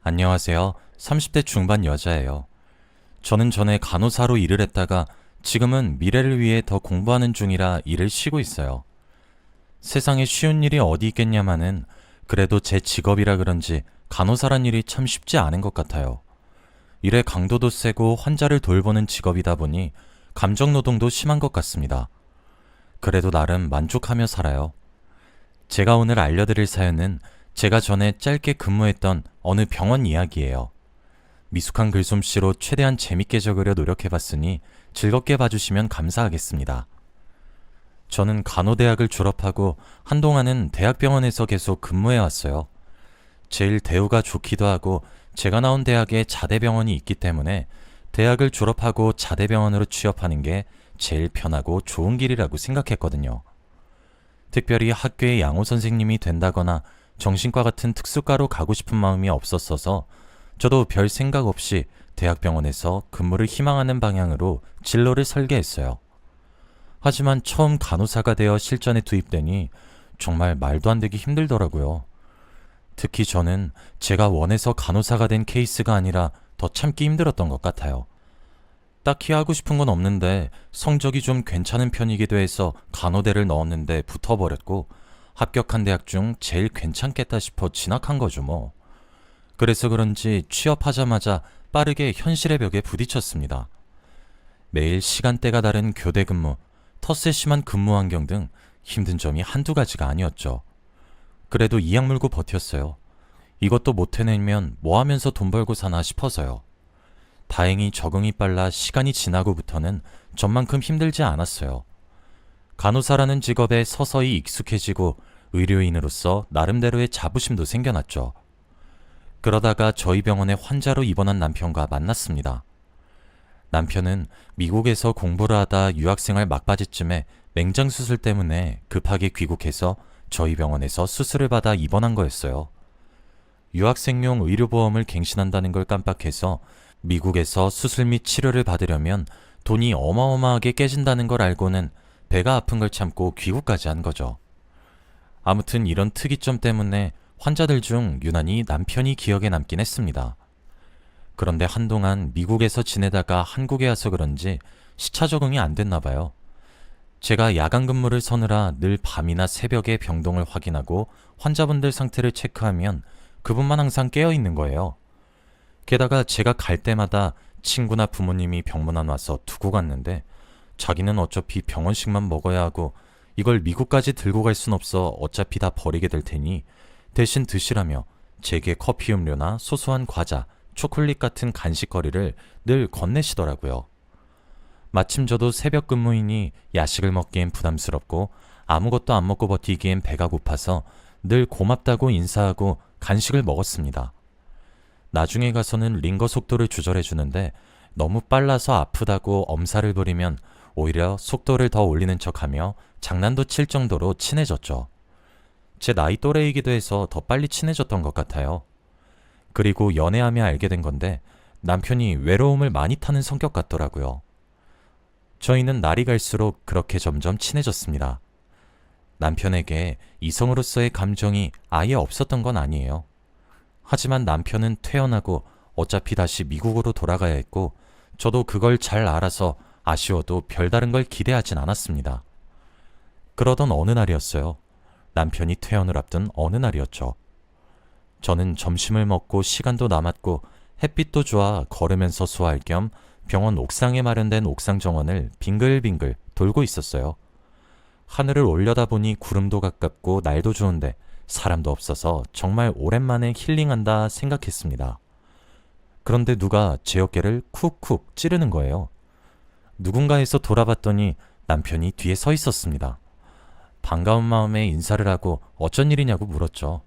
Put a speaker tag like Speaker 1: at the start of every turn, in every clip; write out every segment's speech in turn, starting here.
Speaker 1: 안녕하세요. 30대 중반 여자예요. 저는 전에 간호사로 일을 했다가 지금은 미래를 위해 더 공부하는 중이라 일을 쉬고 있어요. 세상에 쉬운 일이 어디 있겠냐마는 그래도 제 직업이라 그런지 간호사란 일이 참 쉽지 않은 것 같아요. 일의 강도도 세고 환자를 돌보는 직업이다 보니 감정노동도 심한 것 같습니다. 그래도 나름 만족하며 살아요. 제가 오늘 알려드릴 사연은 제가 전에 짧게 근무했던 어느 병원 이야기예요. 미숙한 글솜씨로 최대한 재밌게 적으려 노력해봤으니 즐겁게 봐주시면 감사하겠습니다. 저는 간호대학을 졸업하고 한동안은 대학병원에서 계속 근무해왔어요. 제일 대우가 좋기도 하고 제가 나온 대학에 자대병원이 있기 때문에 대학을 졸업하고 자대병원으로 취업하는 게 제일 편하고 좋은 길이라고 생각했거든요. 특별히 학교의 양호 선생님이 된다거나 정신과 같은 특수과로 가고 싶은 마음이 없었어서 저도 별 생각 없이 대학병원에서 근무를 희망하는 방향으로 진로를 설계했어요. 하지만 처음 간호사가 되어 실전에 투입되니 정말 말도 안 되게 힘들더라고요. 특히 저는 제가 원해서 간호사가 된 케이스가 아니라 더 참기 힘들었던 것 같아요. 딱히 하고 싶은 건 없는데 성적이 좀 괜찮은 편이기도 해서 간호대를 넣었는데 붙어버렸고 합격한 대학 중 제일 괜찮겠다 싶어 진학한 거죠 뭐. 그래서 그런지 취업하자마자 빠르게 현실의 벽에 부딪혔습니다. 매일 시간대가 다른 교대 근무, 텃세 심한 근무 환경 등 힘든 점이 한두 가지가 아니었죠. 그래도 이악 물고 버텼어요. 이것도 못 해내면 뭐 하면서 돈 벌고 사나 싶어서요. 다행히 적응이 빨라 시간이 지나고부터는 전만큼 힘들지 않았어요. 간호사라는 직업에 서서히 익숙해지고 의료인으로서 나름대로의 자부심도 생겨났죠. 그러다가 저희 병원에 환자로 입원한 남편과 만났습니다. 남편은 미국에서 공부를 하다 유학생활 막바지쯤에 맹장수술 때문에 급하게 귀국해서 저희 병원에서 수술을 받아 입원한 거였어요. 유학생용 의료보험을 갱신한다는 걸 깜빡해서 미국에서 수술 및 치료를 받으려면 돈이 어마어마하게 깨진다는 걸 알고는 배가 아픈 걸 참고 귀국까지 한 거죠. 아무튼 이런 특이점 때문에 환자들 중 유난히 남편이 기억에 남긴 했습니다. 그런데 한동안 미국에서 지내다가 한국에 와서 그런지 시차 적응이 안 됐나 봐요. 제가 야간 근무를 서느라 늘 밤이나 새벽에 병동을 확인하고 환자분들 상태를 체크하면 그분만 항상 깨어 있는 거예요. 게다가 제가 갈 때마다 친구나 부모님이 병문안 와서 두고 갔는데 자기는 어차피 병원식만 먹어야 하고 이걸 미국까지 들고 갈 순 없어 어차피 다 버리게 될 테니 대신 드시라며 제게 커피 음료나 소소한 과자, 초콜릿 같은 간식거리를 늘 건네시더라고요. 마침 저도 새벽 근무이니 야식을 먹기엔 부담스럽고 아무것도 안 먹고 버티기엔 배가 고파서 늘 고맙다고 인사하고 간식을 먹었습니다. 나중에 가서는 링거 속도를 조절해주는데 너무 빨라서 아프다고 엄살을 부리면 오히려 속도를 더 올리는 척하며 장난도 칠 정도로 친해졌죠. 제 나이 또래이기도 해서 더 빨리 친해졌던 것 같아요. 그리고 연애하며 알게 된 건데 남편이 외로움을 많이 타는 성격 같더라고요. 저희는 날이 갈수록 그렇게 점점 친해졌습니다. 남편에게 이성으로서의 감정이 아예 없었던 건 아니에요. 하지만 남편은 퇴원하고 어차피 다시 미국으로 돌아가야 했고 저도 그걸 잘 알아서 아쉬워도 별다른 걸 기대하진 않았습니다. 그러던 어느 날이었어요. 남편이 퇴원을 앞둔 어느 날이었죠. 저는 점심을 먹고 시간도 남았고 햇빛도 좋아 걸으면서 수화할 겸 병원 옥상에 마련된 옥상 정원을 빙글빙글 돌고 있었어요. 하늘을 올려다보니 구름도 가깝고 날도 좋은데 사람도 없어서 정말 오랜만에 힐링한다 생각했습니다. 그런데 누가 제 어깨를 쿡쿡 찌르는 거예요. 누군가에서 돌아봤더니 남편이 뒤에 서 있었습니다. 반가운 마음에 인사를 하고 어쩐 일이냐고 물었죠.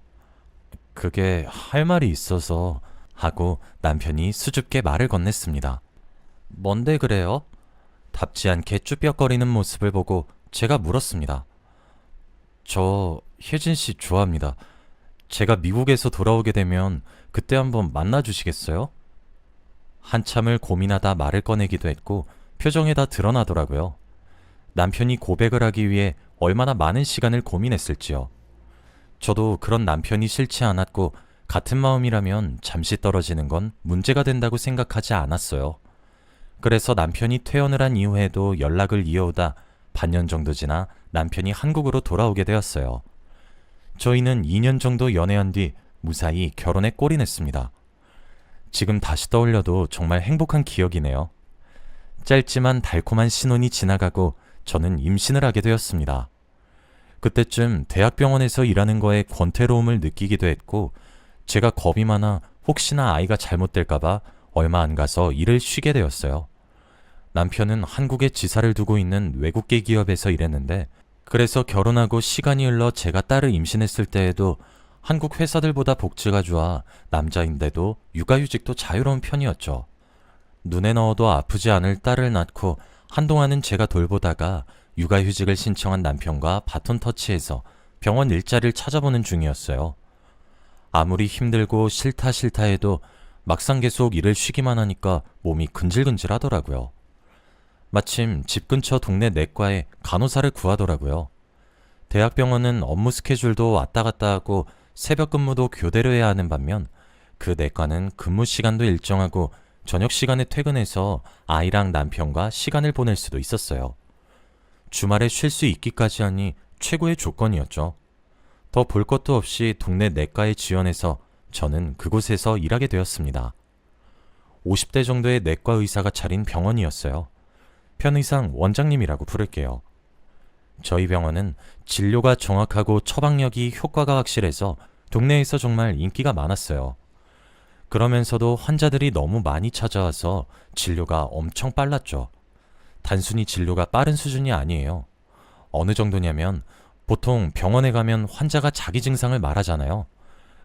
Speaker 1: 그게 할 말이 있어서 하고 남편이 수줍게 말을 건넸습니다. 뭔데 그래요? 답지 않게 쭈뼛거리는 모습을 보고 제가 물었습니다. 저 혜진 씨 좋아합니다. 제가 미국에서 돌아오게 되면 그때 한번 만나주시겠어요? 한참을 고민하다 말을 꺼내기도 했고 표정에 다 드러나더라고요. 남편이 고백을 하기 위해 얼마나 많은 시간을 고민했을지요. 저도 그런 남편이 싫지 않았고 같은 마음이라면 잠시 떨어지는 건 문제가 된다고 생각하지 않았어요. 그래서 남편이 퇴원을 한 이후에도 연락을 이어오다 반년 정도 지나 남편이 한국으로 돌아오게 되었어요. 저희는 2년 정도 연애한 뒤 무사히 결혼에 골이 냈습니다. 지금 다시 떠올려도 정말 행복한 기억이네요. 짧지만 달콤한 신혼이 지나가고 저는 임신을 하게 되었습니다. 그때쯤 대학병원에서 일하는 거에 권태로움을 느끼기도 했고 제가 겁이 많아 혹시나 아이가 잘못될까봐 얼마 안 가서 일을 쉬게 되었어요. 남편은 한국에 지사를 두고 있는 외국계 기업에서 일했는데 그래서 결혼하고 시간이 흘러 제가 딸을 임신했을 때에도 한국 회사들보다 복지가 좋아 남자인데도 육아휴직도 자유로운 편이었죠. 눈에 넣어도 아프지 않을 딸을 낳고 한동안은 제가 돌보다가 육아휴직을 신청한 남편과 바톤 터치해서 병원 일자리를 찾아보는 중이었어요. 아무리 힘들고 싫다 해도 막상 계속 일을 쉬기만 하니까 몸이 근질근질 하더라고요. 마침 집 근처 동네 내과에 간호사를 구하더라고요. 대학병원은 업무 스케줄도 왔다 갔다 하고 새벽 근무도 교대로 해야 하는 반면 그 내과는 근무 시간도 일정하고 저녁 시간에 퇴근해서 아이랑 남편과 시간을 보낼 수도 있었어요. 주말에 쉴 수 있기까지 하니 최고의 조건이었죠. 더 볼 것도 없이 동네 내과에 지원해서 저는 그곳에서 일하게 되었습니다. 50대 정도의 내과 의사가 차린 병원이었어요. 편의상 원장님이라고 부를게요. 저희 병원은 진료가 정확하고 처방력이 효과가 확실해서 동네에서 정말 인기가 많았어요. 그러면서도 환자들이 너무 많이 찾아와서 진료가 엄청 빨랐죠. 단순히 진료가 빠른 수준이 아니에요. 어느 정도냐면 보통 병원에 가면 환자가 자기 증상을 말하잖아요.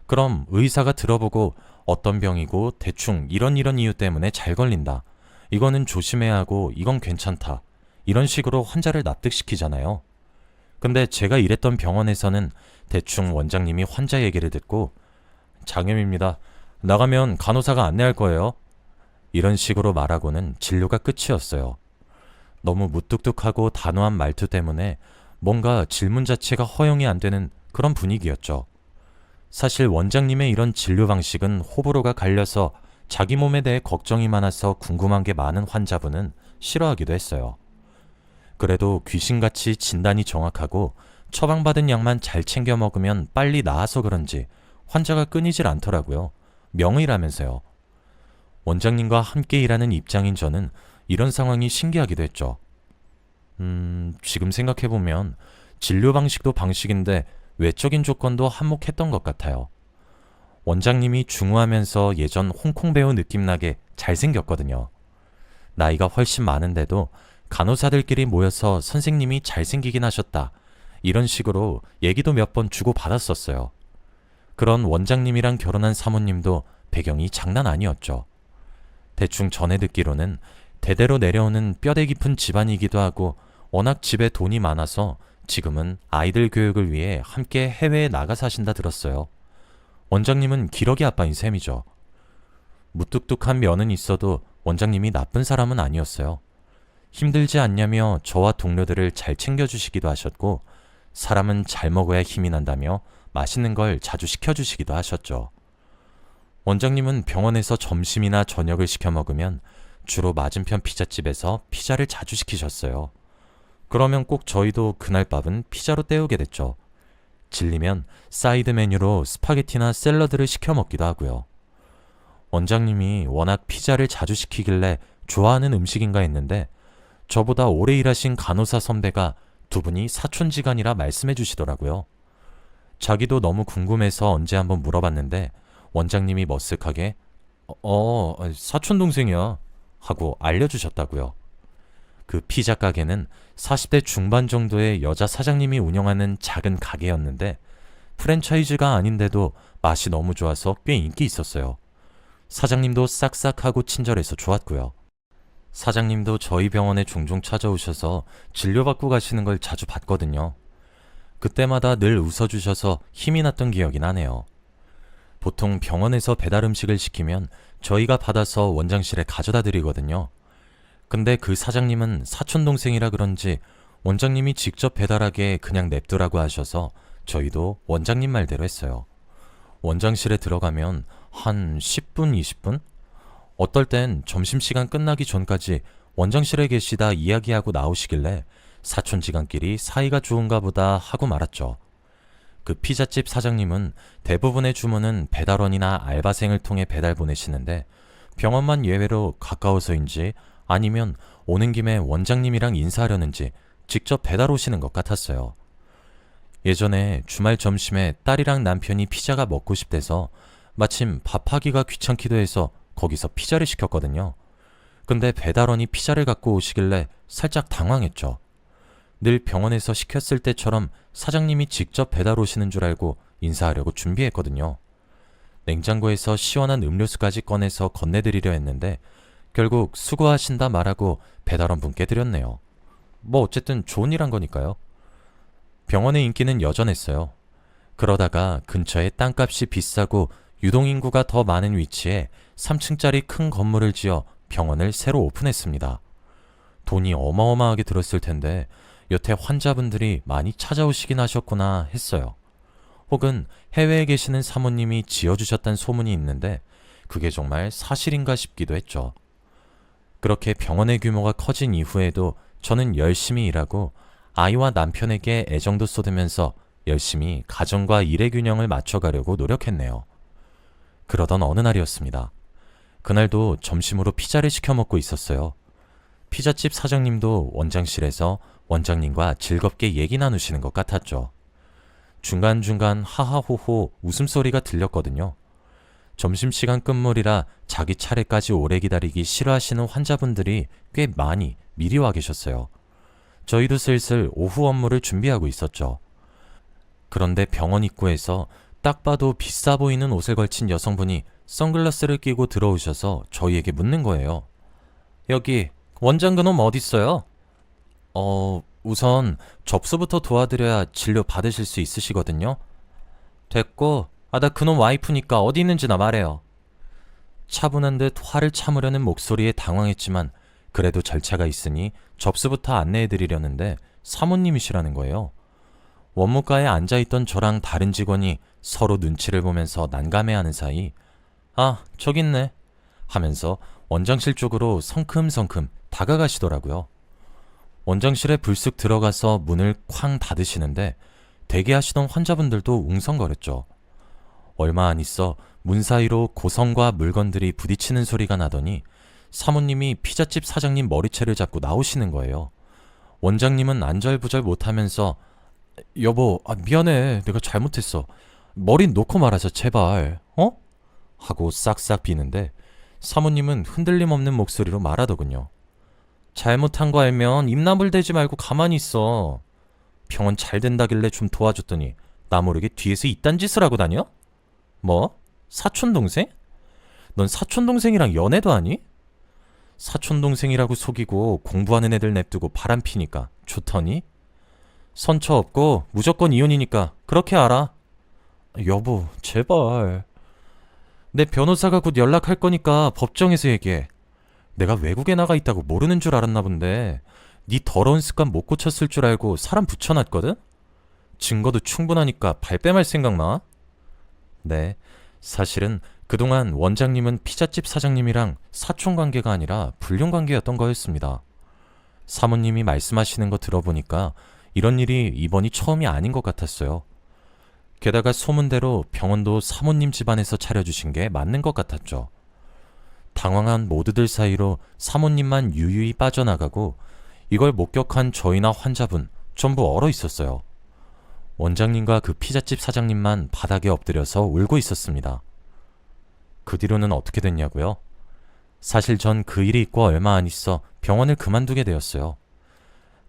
Speaker 1: 그럼 의사가 들어보고 어떤 병이고 대충 이런 이유 때문에 잘 걸린다. 이거는 조심해야 하고 이건 괜찮다. 이런 식으로 환자를 납득시키잖아요. 근데 제가 일했던 병원에서는 대충 원장님이 환자 얘기를 듣고 장염입니다. 나가면 간호사가 안내할 거예요. 이런 식으로 말하고는 진료가 끝이었어요. 너무 무뚝뚝하고 단호한 말투 때문에 뭔가 질문 자체가 허용이 안 되는 그런 분위기였죠. 사실 원장님의 이런 진료 방식은 호불호가 갈려서 자기 몸에 대해 걱정이 많아서 궁금한 게 많은 환자분은 싫어하기도 했어요. 그래도 귀신같이 진단이 정확하고 처방받은 약만 잘 챙겨 먹으면 빨리 나아서 그런지 환자가 끊이질 않더라고요. 명의라면서요. 원장님과 함께 일하는 입장인 저는 이런 상황이 신기하기도 했죠. 지금 생각해보면 진료 방식도 방식인데 외적인 조건도 한몫했던 것 같아요. 원장님이 중후하면서 예전 홍콩 배우 느낌 나게 잘생겼거든요. 나이가 훨씬 많은데도 간호사들끼리 모여서 선생님이 잘생기긴 하셨다. 이런 식으로 얘기도 몇 번 주고 받았었어요. 그런 원장님이랑 결혼한 사모님도 배경이 장난 아니었죠. 대충 전해 듣기로는 대대로 내려오는 뼈대 깊은 집안이기도 하고 워낙 집에 돈이 많아서 지금은 아이들 교육을 위해 함께 해외에 나가 사신다 들었어요. 원장님은 기러기 아빠인 셈이죠. 무뚝뚝한 면은 있어도 원장님이 나쁜 사람은 아니었어요. 힘들지 않냐며 저와 동료들을 잘 챙겨주시기도 하셨고 사람은 잘 먹어야 힘이 난다며 맛있는 걸 자주 시켜주시기도 하셨죠. 원장님은 병원에서 점심이나 저녁을 시켜 먹으면 주로 맞은편 피자집에서 피자를 자주 시키셨어요. 그러면 꼭 저희도 그날 밥은 피자로 때우게 됐죠. 질리면 사이드 메뉴로 스파게티나 샐러드를 시켜 먹기도 하고요. 원장님이 워낙 피자를 자주 시키길래 좋아하는 음식인가 했는데 저보다 오래 일하신 간호사 선배가 두 분이 사촌지간이라 말씀해 주시더라고요. 자기도 너무 궁금해서 언제 한번 물어봤는데 원장님이 머쓱하게 사촌동생이야 하고 알려주셨다고요. 그 피자 가게는 40대 중반 정도의 여자 사장님이 운영하는 작은 가게였는데 프랜차이즈가 아닌데도 맛이 너무 좋아서 꽤 인기 있었어요. 사장님도 싹싹하고 친절해서 좋았고요. 사장님도 저희 병원에 종종 찾아오셔서 진료받고 가시는 걸 자주 봤거든요. 그때마다 늘 웃어주셔서 힘이 났던 기억이 나네요. 보통 병원에서 배달 음식을 시키면 저희가 받아서 원장실에 가져다 드리거든요. 근데 그 사장님은 사촌동생이라 그런지 원장님이 직접 배달하게 그냥 냅두라고 하셔서 저희도 원장님 말대로 했어요. 원장실에 들어가면 한 10분, 20분? 어떨 땐 점심시간 끝나기 전까지 원장실에 계시다 이야기하고 나오시길래 사촌지간끼리 사이가 좋은가 보다 하고 말았죠. 그 피자집 사장님은 대부분의 주문은 배달원이나 알바생을 통해 배달 보내시는데 병원만 예외로 가까워서인지 아니면 오는 김에 원장님이랑 인사하려는지 직접 배달 오시는 것 같았어요. 예전에 주말 점심에 딸이랑 남편이 피자가 먹고 싶대서 마침 밥하기가 귀찮기도 해서 거기서 피자를 시켰거든요. 근데 배달원이 피자를 갖고 오시길래 살짝 당황했죠. 늘 병원에서 시켰을 때처럼 사장님이 직접 배달 오시는 줄 알고 인사하려고 준비했거든요. 냉장고에서 시원한 음료수까지 꺼내서 건네드리려 했는데 결국 수고하신다 말하고 배달원 분께 드렸네요. 뭐 어쨌든 좋은 일 한 거니까요. 병원의 인기는 여전했어요. 그러다가 근처에 땅값이 비싸고 유동인구가 더 많은 위치에 3층짜리 큰 건물을 지어 병원을 새로 오픈했습니다. 돈이 어마어마하게 들었을 텐데 여태 환자분들이 많이 찾아오시긴 하셨구나 했어요. 혹은 해외에 계시는 사모님이 지어주셨다는 소문이 있는데 그게 정말 사실인가 싶기도 했죠. 그렇게 병원의 규모가 커진 이후에도 저는 열심히 일하고 아이와 남편에게 애정도 쏟으면서 열심히 가정과 일의 균형을 맞춰가려고 노력했네요. 그러던 어느 날이었습니다. 그날도 점심으로 피자를 시켜 먹고 있었어요. 피자집 사장님도 원장실에서 원장님과 즐겁게 얘기 나누시는 것 같았죠. 중간중간 하하호호 웃음소리가 들렸거든요. 점심시간 끝물이라 자기 차례까지 오래 기다리기 싫어하시는 환자분들이 꽤 많이 미리 와 계셨어요. 저희도 슬슬 오후 업무를 준비하고 있었죠. 그런데 병원 입구에서 딱 봐도 비싸 보이는 옷을 걸친 여성분이 선글라스를 끼고 들어오셔서 저희에게 묻는 거예요. 여기 원장 그놈 어딨어요? 우선 접수부터 도와드려야 진료 받으실 수 있으시거든요. 됐고, 나 그놈 와이프니까 어디 있는지나 말해요. 차분한 듯 화를 참으려는 목소리에 당황했지만 그래도 절차가 있으니 접수부터 안내해드리려는데 사모님이시라는 거예요. 원무과에 앉아있던 저랑 다른 직원이 서로 눈치를 보면서 난감해하는 사이 저기 있네 하면서 원장실 쪽으로 성큼성큼 다가가시더라고요. 원장실에 불쑥 들어가서 문을 쾅 닫으시는데 대기하시던 환자분들도 웅성거렸죠. 얼마 안 있어 문 사이로 고성과 물건들이 부딪히는 소리가 나더니 사모님이 피자집 사장님 머리채를 잡고 나오시는 거예요. 원장님은 안절부절 못하면서 여보, 미안해. 내가 잘못했어. 머리 놓고 말하자, 제발. 하고 싹싹 비는데 사모님은 흔들림 없는 목소리로 말하더군요. 잘못한 거 알면 입나물대지 말고 가만히 있어. 병원 잘 된다길래 좀 도와줬더니 나 모르게 뒤에서 이딴 짓을 하고 다녀? 뭐? 사촌동생? 넌 사촌동생이랑 연애도 하니? 사촌동생이라고 속이고 공부하는 애들 냅두고 바람 피니까 좋더니? 선처 없고 무조건 이혼이니까 그렇게 알아. 여보, 제발. 내 변호사가 곧 연락할 거니까 법정에서 얘기해. 내가 외국에 나가 있다고 모르는 줄 알았나 본데 네 더러운 습관 못 고쳤을 줄 알고 사람 붙여놨거든? 증거도 충분하니까 발뺌할 생각 마. 네, 사실은 그동안 원장님은 피자집 사장님이랑 사촌관계가 아니라 불륜관계였던 거였습니다. 사모님이 말씀하시는 거 들어보니까 이런 일이 이번이 처음이 아닌 것 같았어요. 게다가 소문대로 병원도 사모님 집안에서 차려주신 게 맞는 것 같았죠. 당황한 모두들 사이로 사모님만 유유히 빠져나가고 이걸 목격한 저희나 환자분 전부 얼어 있었어요. 원장님과 그 피자집 사장님만 바닥에 엎드려서 울고 있었습니다. 그 뒤로는 어떻게 됐냐고요? 사실 전 그 일이 있고 얼마 안 있어 병원을 그만두게 되었어요.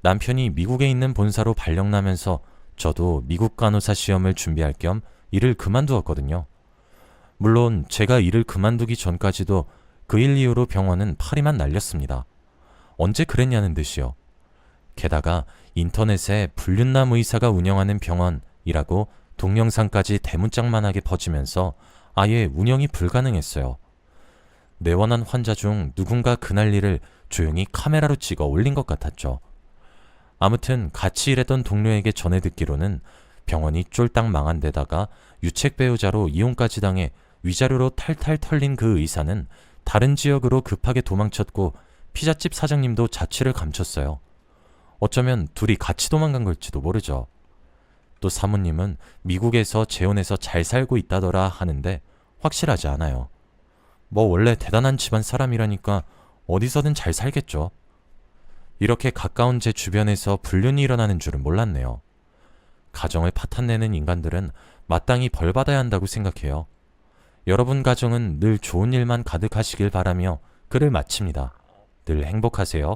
Speaker 1: 남편이 미국에 있는 본사로 발령나면서 저도 미국 간호사 시험을 준비할 겸 일을 그만두었거든요. 물론 제가 일을 그만두기 전까지도 그 일 이후로 병원은 파리만 날렸습니다. 언제 그랬냐는 듯이요. 게다가 인터넷에 불륜남 의사가 운영하는 병원이라고 동영상까지 대문짝만하게 퍼지면서 아예 운영이 불가능했어요. 내원한 환자 중 누군가 그날 일을 조용히 카메라로 찍어 올린 것 같았죠. 아무튼 같이 일했던 동료에게 전해 듣기로는 병원이 쫄딱 망한 데다가 유책 배우자로 이혼까지 당해 위자료로 탈탈 털린 그 의사는 다른 지역으로 급하게 도망쳤고 피자집 사장님도 자취를 감췄어요. 어쩌면 둘이 같이 도망간 걸지도 모르죠. 또 사모님은 미국에서 재혼해서 잘 살고 있다더라 하는데 확실하지 않아요. 뭐 원래 대단한 집안 사람이라니까 어디서든 잘 살겠죠. 이렇게 가까운 제 주변에서 불륜이 일어나는 줄은 몰랐네요. 가정을 파탄내는 인간들은 마땅히 벌받아야 한다고 생각해요. 여러분 가정은 늘 좋은 일만 가득하시길 바라며 글을 마칩니다. 늘 행복하세요.